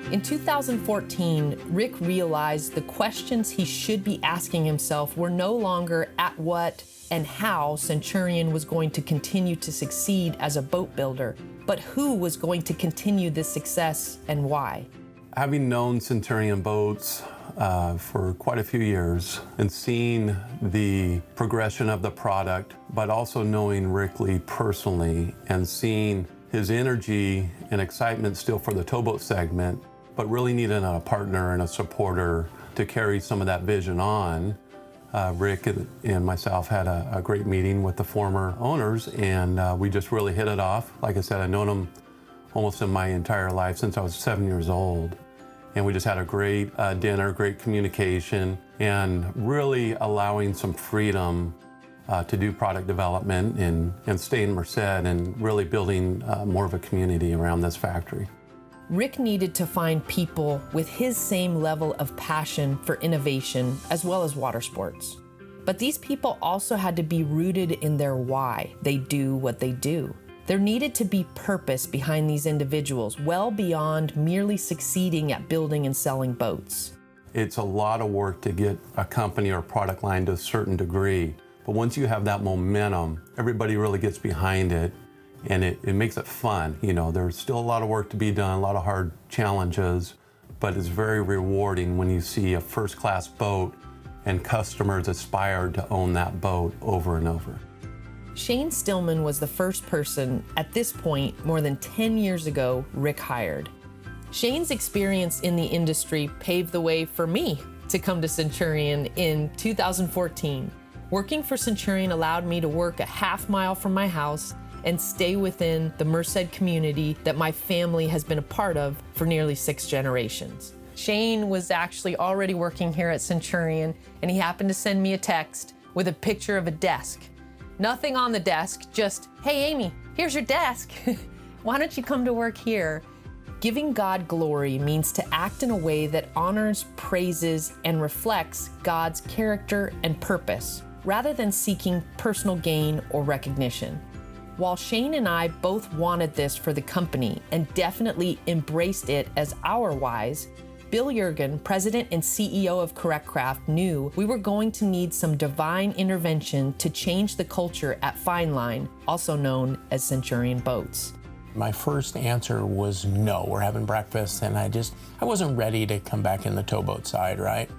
In 2014, Rick realized the questions he should be asking himself were no longer at what and how Centurion was going to continue to succeed as a boat builder, but who was going to continue this success and why. Having known Centurion Boats for quite a few years and seeing the progression of the product, but also knowing Rick Lee personally and seeing his energy and excitement still for the towboat segment, but really needing a partner and a supporter to carry some of that vision on. Rick and myself had a great meeting with the former owners, and we just really hit it off. Like I said, I've known them almost in my entire life since I was 7 years old. And we just had a great dinner, great communication, and really allowing some freedom to do product development and stay in Merced and really building more of a community around this factory. Rick needed to find people with his same level of passion for innovation as well as water sports. But these people also had to be rooted in their why they do what they do. There needed to be purpose behind these individuals, well beyond merely succeeding at building and selling boats. It's a lot of work to get a company or product line to a certain degree, but once you have that momentum, everybody really gets behind it, and it makes it fun. You know, there's still a lot of work to be done, a lot of hard challenges, but it's very rewarding when you see a first-class boat and customers aspire to own that boat over and over. Shane Stillman was the first person, at this point, more than 10 years ago, Rick hired. Shane's experience in the industry paved the way for me to come to Centurion in 2014. Working for Centurion allowed me to work a half-mile from my house and stay within the Merced community that my family has been a part of for nearly 6 generations. Shane was actually already working here at Centurion, and he happened to send me a text with a picture of a desk. Nothing on the desk, just, "Hey Amy, here's your desk. Why don't you come to work here?" Giving God glory means to act in a way that honors, praises, and reflects God's character and purpose, rather than seeking personal gain or recognition. While Shane and I both wanted this for the company and definitely embraced it as our whys, Bill Yergin, president and CEO of Correct Craft, knew we were going to need some divine intervention to change the culture at Fine Line, also known as Centurion Boats. My first answer was no, we're having breakfast, and I wasn't ready to come back in the towboat side, right?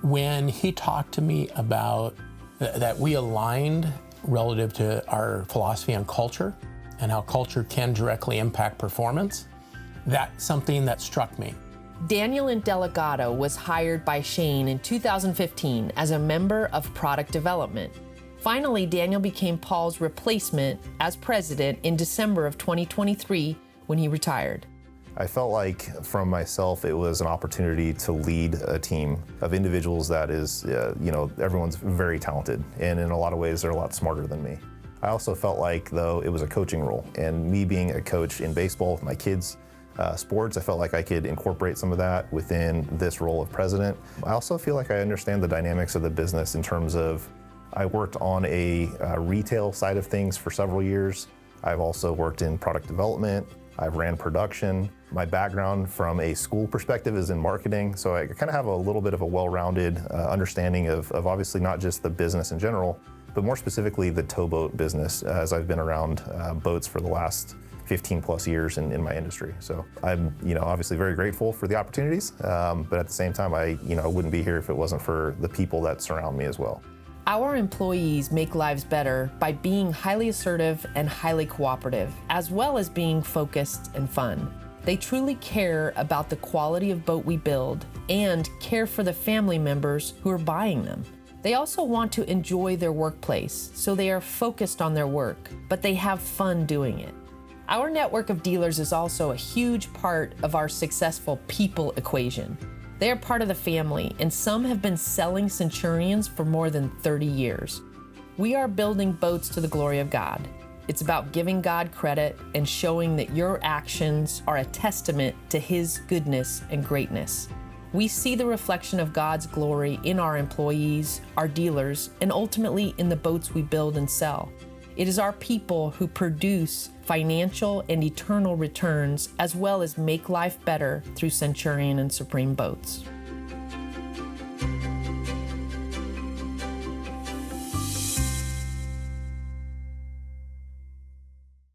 When he talked to me about that we aligned relative to our philosophy on culture and how culture can directly impact performance, that's something that struck me. Daniel Indelicato was hired by Shane in 2015 as a member of product development. Finally, Daniel became Paul's replacement as president in December of 2023 when he retired. I felt like from myself, it was an opportunity to lead a team of individuals that is, everyone's very talented, and in a lot of ways, they're a lot smarter than me. I also felt like, though, it was a coaching role, and me being a coach in baseball with my kids' sports, I felt like I could incorporate some of that within this role of president. I also feel like I understand the dynamics of the business in terms of I worked on a retail side of things for several years. I've also worked in product development. I've ran production. My background from a school perspective is in marketing, so I kind of have a little bit of a well-rounded understanding of obviously not just the business in general, but more specifically the towboat business, as I've been around boats for the last 15 plus years in my industry. So I'm, obviously very grateful for the opportunities, but at the same time, I wouldn't be here if it wasn't for the people that surround me as well. Our employees make lives better by being highly assertive and highly cooperative, as well as being focused and fun. They truly care about the quality of boat we build and care for the family members who are buying them. They also want to enjoy their workplace, so they are focused on their work, but they have fun doing it. Our network of dealers is also a huge part of our successful people equation. They are part of the family, and some have been selling Centurions for more than 30 years. We are building boats to the glory of God. It's about giving God credit and showing that your actions are a testament to His goodness and greatness. We see the reflection of God's glory in our employees, our dealers, and ultimately in the boats we build and sell. It is our people who produce financial and eternal returns, as well as make life better through Centurion and Supreme Boats.